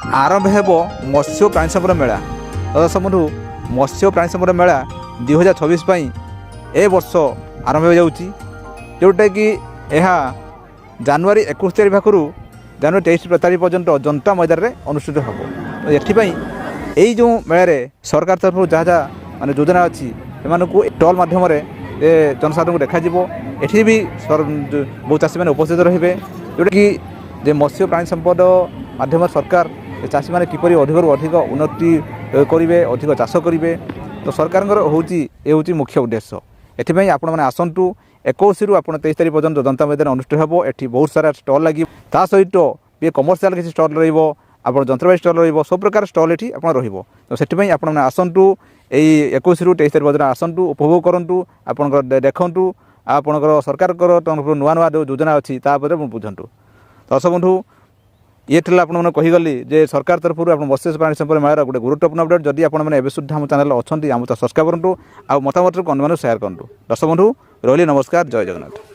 आरंभ हेब मत्स्य प्राणी संपद मेला। दर्शक बंधु मत्स्य प्राणी संपद मेला 2026 ए वर्ष आरंभ हो जाऊँगी, जोटा कि यह जनवरी 21 तारीख पाखु जनवरी 23 तारीख पर्यंत जनता मैदान में अनुष्ठित हो। यही जो मेले सरकार तरफ जहाँ जहाँ माने योजना अच्छी स्टल मध्यम जनसाधारण को देखा एठी भी बहुत चाषी मैंने उपस्थित रहे, जोटा कि मत्स्य प्राणी संपद माध्यम सरकार चाषी मैंने किपरि अधिक अधिक उन्नति करेंगे, अधिक चाष करेंगे। तो सरकार हूँ मुख्य उद्देश्य। एथि आपण मैंने आसतु 21 रु 23 तारीख पर्यंत जनता मैदान अनुष्ठित हो। एठी बहुत सारा स्टल लगे, ता सहित भी कमर्शियल किसी स्टल रही आप जंत्रपाती स्टल रही सब प्रकार स्टल ये तो से आपने आसतु यही 21 रु 23 तारीख पर्यटन आसतु उपभोग करूँ, आप देखूँ आपणकर सरकार तरफ नुआ नुआ जो योजना अच्छी बुझंतु। दर्शक बंधु ये आपने कहीगली जे सरकार तरफ मत्स्य प्राणी संपद मेलार गोटे गुरुत्वपूर्ण अपडेट। जदि आपने एवं सुधा आम चैनल अच्छा आम सब्सक्राइब करूँ, आ मतामत को अन्य सेयार करूँ। दर्शक बंधु रही नमस्कार, जय जगन्नाथ।